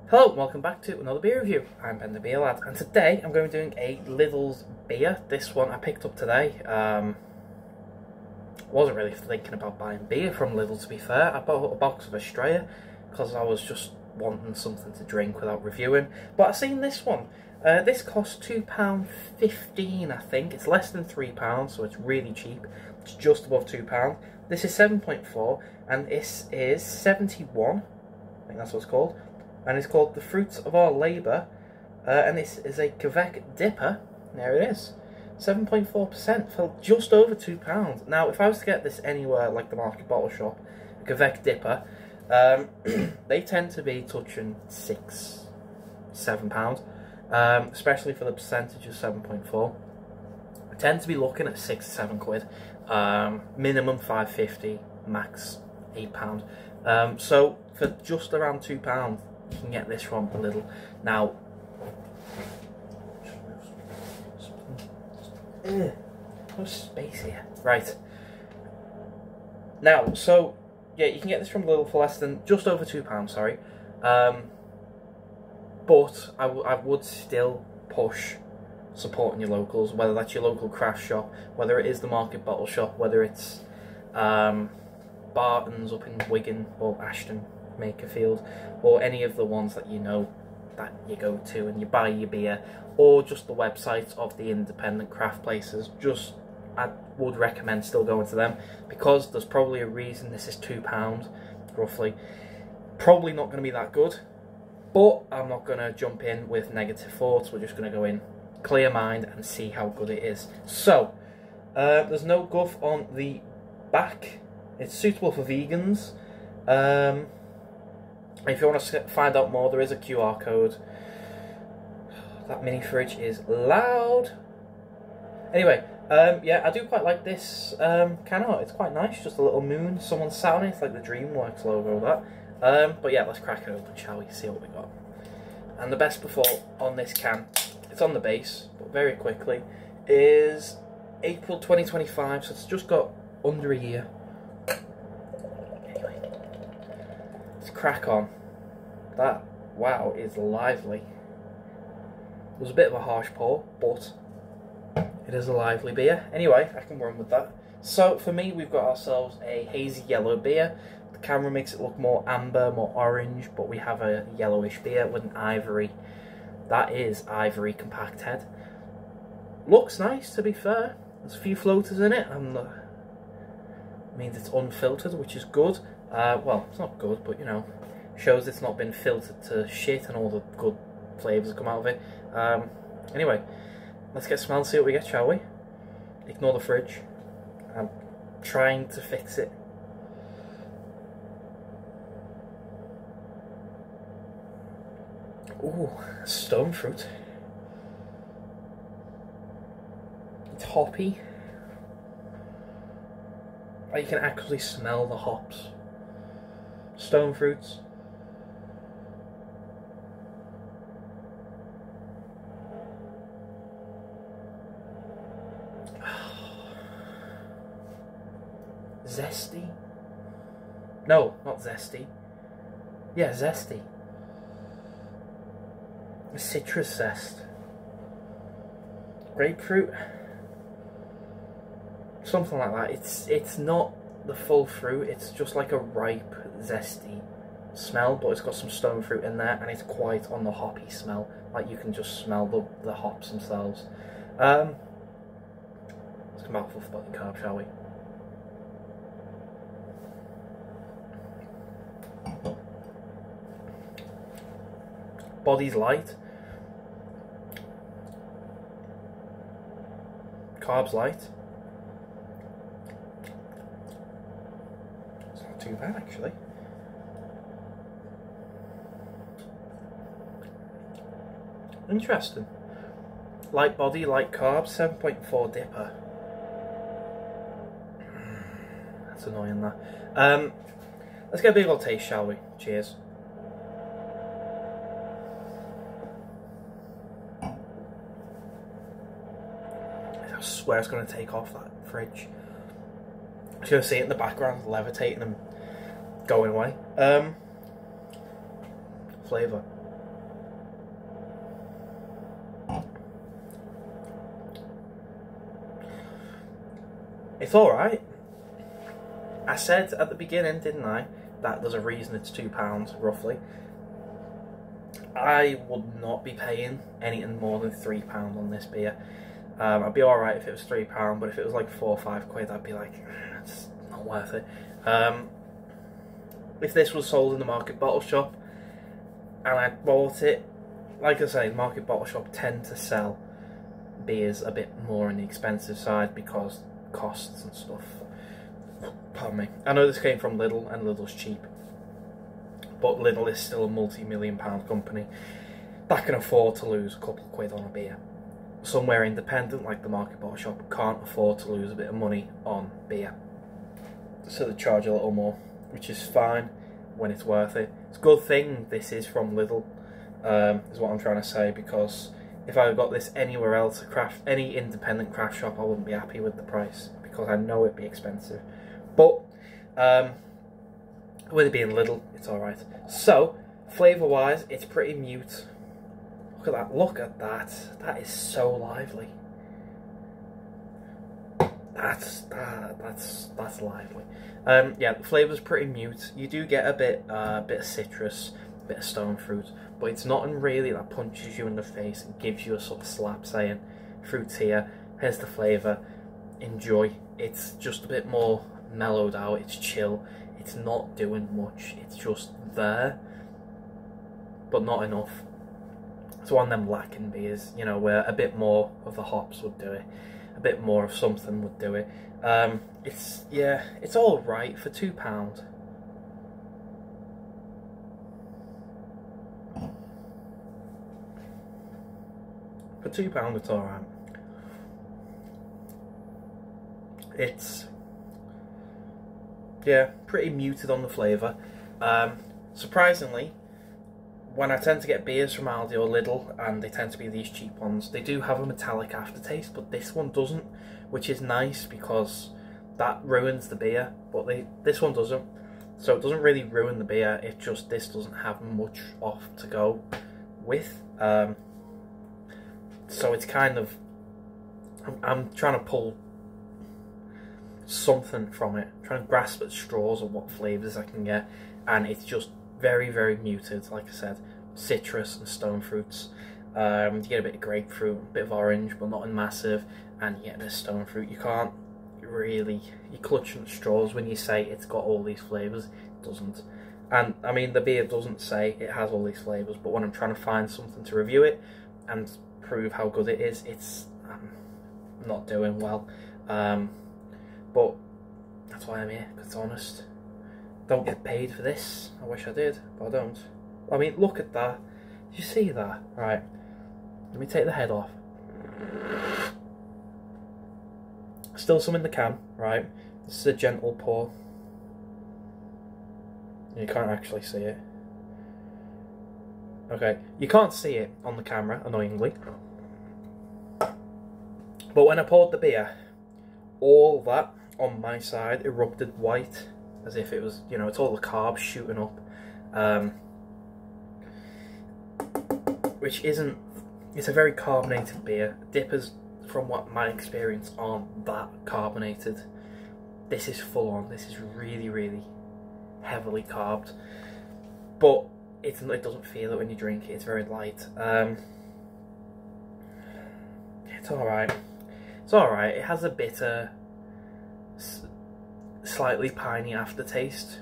Hello, welcome back to another beer review. I'm Ben the Beer Lad, and today I'm going to be doing a Lidl's beer. This one I picked up today. Wasn't really thinking about buying beer from Lidl, to be fair. I bought a box of Australia because I was just wanting something to drink without reviewing. But I seen this one. This costs £2.15, I think. It's less than £3, so it's really cheap. It's just above £2. This is 7.4, and this is 71. I think that's what it's called. And it's called The Fruits of Our Labour, and this is a Kveik DIPA. There it is, 7.4%, for just over £2. Now, if I was to get this anywhere like the market bottle shop, Kveik DIPA, they tend to be touching £6–7, especially for the percentage of 7.4. I tend to be looking at £6–7, minimum £5.50, max £8. So for just around £2. You can get this from Lidl. Now, no space here. Right. Now, so, yeah, you can get this from Lidl for less than, just over £2, sorry. But I would still push supporting your locals, whether that's your local craft shop, whether it is the market bottle shop, whether it's Barton's up in Wigan or Ashton, Makerfield, or any of the ones that you know that you go to and you buy your beer, or just the websites of the independent craft places. I would recommend still going to them, because there's probably a reason this is £2 roughly. Probably not going to be that good, but I'm not going to jump in with negative thoughts. We're just going to go in clear mind and see how good it is. So there's no guff on the back. It's suitable for vegans. If you want to find out more, there is a QR code. That mini fridge is loud. Anyway, yeah, I do quite like this can art. It's quite nice, just a little moon, someone sat on it. It's like the DreamWorks logo, that. But yeah, let's crack it open, shall we? See what we got. And the best before on this can, it's on the base, but very quickly, is April 2025, so it's just got under a year. Anyway, let's crack on. That, wow, is lively. It was a bit of a harsh pour, but it is a lively beer. Anyway, I can run with that. So for me, we've got ourselves a hazy yellow beer. The camera makes it look more amber, more orange, but we have a yellowish beer with an ivory. That is ivory compact head. Looks nice, to be fair. There's a few floaters in it, and means it's unfiltered, which is good. Well, it's not good, but you know, shows it's not been filtered to shit and all the good flavours come out of it. Anyway, let's get smell and see what we get, shall we? Ignore the fridge. I'm trying to fix it. Ooh, stone fruit. It's hoppy. You can actually smell the hops. Stone fruits. Zesty? No, not zesty. Yeah, zesty. A citrus zest. Grapefruit. Something like that. It's not the full fruit, it's just like a ripe, zesty smell, but it's got some stone fruit in there, and it's quite on the hoppy smell. Like, you can just smell the hops themselves. Let's come out with fucking carb, shall we? Body's light. Carbs light. It's not too bad, actually. Interesting. Light body, light carbs, 7.4 DIPA. That's annoying, that. Let's get a big old taste, shall we? Cheers. I swear it's going to take off that fridge. I'm going to see it in the background, levitating and going away. Flavour. It's alright. I said at the beginning, didn't I, that there's a reason it's £2 roughly. I would not be paying anything more than £3 on this beer. I'd be alright if it was £3, but if it was like 4 or 5 quid, I'd be like, it's not worth it. If this was sold in the Market Bottle Shop and I bought it, like I say, Market Bottle Shop tend to sell beers a bit more on the expensive side because costs and stuff. Pardon me. I know this came from Lidl and Lidl's cheap, but Lidl is still a multi-million-pound company that can afford to lose a couple of quid on a beer. Somewhere independent like the Market Bottle Shop can't afford to lose a bit of money on beer, so they charge a little more, which is fine when it's worth it. It's a good thing this is from Lidl, is what I'm trying to say, because if I got this anywhere else, any independent craft shop, I wouldn't be happy with the price because I know it'd be expensive. But with it being Lidl, it's alright. So, flavour wise, it's pretty mute. Look at that, look at that. That is so lively. That's lively. Yeah, the flavour's pretty mute. You do get a bit of citrus, a bit of stone fruit, but it's nothing really that punches you in the face and gives you a sort of slap saying, fruit's here, here's the flavour, enjoy. It's just a bit more mellowed out, it's chill, it's not doing much, it's just there, but not enough. It's one of them lacking beers, you know, where a bit more of the hops would do it, a bit more of something would do it. Yeah, it's all right for £2. For £2, it's all right. It's, yeah, pretty muted on the flavour. Surprisingly, when I tend to get beers from Aldi or Lidl, and they tend to be these cheap ones, they do have a metallic aftertaste, but this one doesn't, which is nice because that ruins the beer, but this one doesn't. So it doesn't really ruin the beer, it just, this doesn't have much off to go with. So it's kind of, I'm trying to pull something from it, I'm trying to grasp at straws of what flavours I can get, and it's just very, very muted. Like I said, citrus and stone fruits. You get a bit of grapefruit, a bit of orange, but not in massive, and you get a bit of stone fruit. You can't really, you're clutching at straws when you say it's got all these flavours. It doesn't. And I mean, the beer doesn't say it has all these flavours, but when I'm trying to find something to review it and prove how good it is, it's not doing well. But that's why I'm here, because it's honest. Don't get paid for this. I wish I did, but I don't. I mean, look at that. Did you see that? Right. Let me take the head off. Still some in the can, right? This is a gentle pour. You can't actually see it. Okay, you can't see it on the camera, annoyingly. But when I poured the beer, all that on my side erupted white, as if it was, you know, it's all the carbs shooting up, which isn't, it's a very carbonated beer. Dippers, from what my experience, aren't that carbonated. This is full on, this is really, really heavily carbed, but it doesn't feel it when you drink it, it's very light. It's alright. It's alright, it has a bitter, slightly piney aftertaste,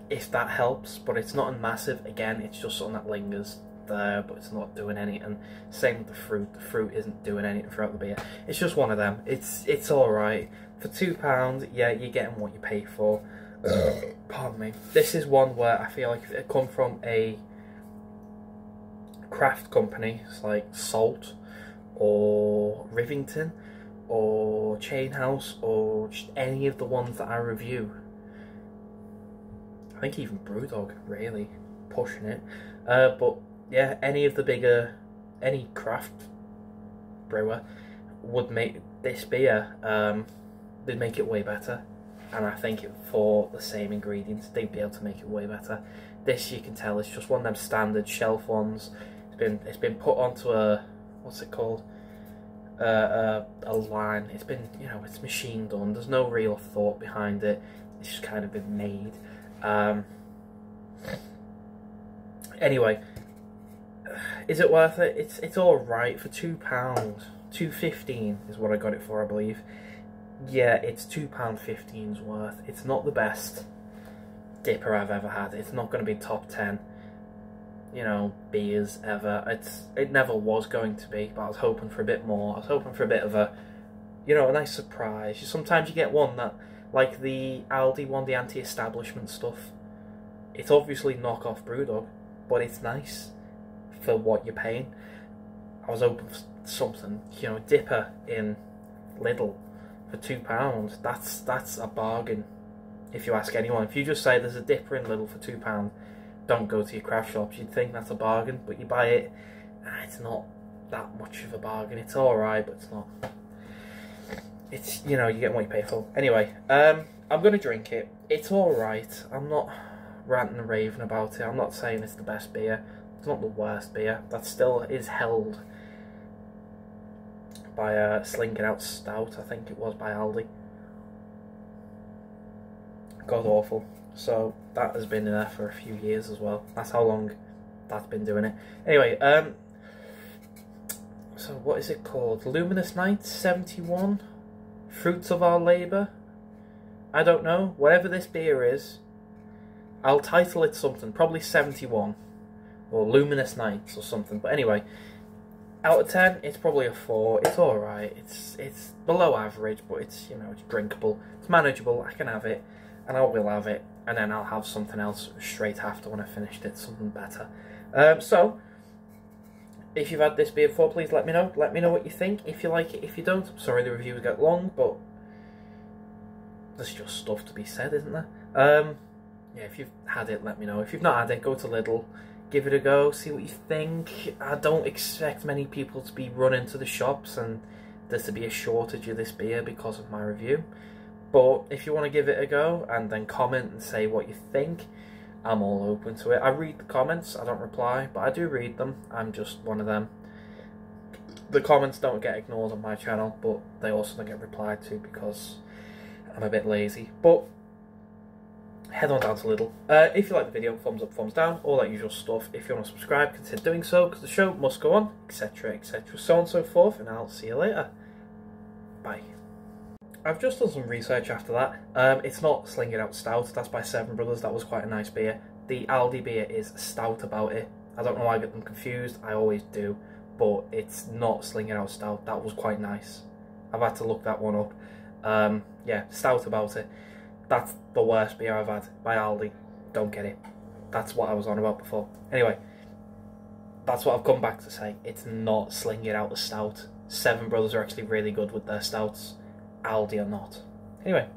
if that helps, but it's not a massive. Again, it's just something that lingers there, but it's not doing anything. Same with the fruit isn't doing anything throughout the beer. It's just one of them. It's alright. For £2, yeah, you're getting what you pay for. Pardon me. This is one where I feel like if it come from a craft company, it's like Salt or Rivington or Chain House or just any of the ones that I review. I think even Brewdog, really pushing it. But yeah, any of the bigger, any craft brewer would make this beer, they'd make it way better. And I think for the same ingredients, they'd be able to make it way better. This, you can tell, it's just one of them standard shelf ones. It's been put onto a, what's it called? a line. It's been, you know, it's machine done. There's no real thought behind it. It's just kind of been made. Anyway, is it worth it? It's all right for £2. £2.15 is what I got it for, I believe. Yeah, it's £2.15's worth. It's not the best dipper I've ever had. It's not going to be top 10, you know, beers ever. It never was going to be, but I was hoping for a bit more. I was hoping for a bit of a, you know, a nice surprise. Sometimes you get one that, like the Aldi one, the anti-establishment stuff. It's obviously knockoff Brewdog, but it's nice for what you're paying. I was hoping for something, you know, dipper in Lidl for £2. That's a bargain, if you ask anyone. If you just say there's a dipper in Lidl for £2, don't go to your craft shops. You'd think that's a bargain, but you buy it, and it's not that much of a bargain. It's alright, but it's not. It's, you know, you get what you pay for. Anyway, I'm going to drink it. It's alright. I'm not ranting and raving about it. I'm not saying it's the best beer. It's not the worst beer. That still is held by Slinging Out Stout, I think it was, by Aldi. God awful. So that has been there for a few years as well. That's how long that's been doing it. Anyway, so what is it called? Luminous Night 71? Fruits of Our Labour? I don't know. Whatever this beer is, I'll title it something. Probably 71. Or Luminous Nights or something. But anyway, out of 10, it's probably a 4. It's alright. It's below average, but it's, you know, it's drinkable. It's manageable. I can have it. And I will have it. And then I'll have something else straight after when I finished it. Something better. So, if you've had this beer before, please let me know. Let me know what you think. If you like it, if you don't. I'm sorry the reviews get long, but there's just stuff to be said, isn't there? Yeah, if you've had it, let me know. If you've not had it, go to Lidl. Give it a go, see what you think. I don't expect many people to be running to the shops and there to be a shortage of this beer because of my review. But if you want to give it a go and then comment and say what you think, I'm all open to it. I read the comments, I don't reply, but I do read them. I'm just one of them. The comments don't get ignored on my channel, but they also don't get replied to because I'm a bit lazy. But head on down to Lidl. If you like the video, thumbs up, thumbs down, all that usual stuff. If you want to subscribe, consider doing so, because the show must go on, etc, etc, so on and so forth, and I'll see you later. Bye. I've just done some research after that. It's not Slinging Out Stout, that's by Seven Brothers. That was quite a nice beer. The Aldi beer is stout about it. I don't know why I get them confused, I always do, but it's not Slinging Out Stout. That was quite nice. I've had to look that one up. Yeah, stout about it. That's the worst beer I've had by Aldi. Don't get it. That's what I was on about before. Anyway, that's what I've come back to say. It's not Slinging Out a Stout. Seven Brothers are actually really good with their stouts. Aldi are not. Anyway.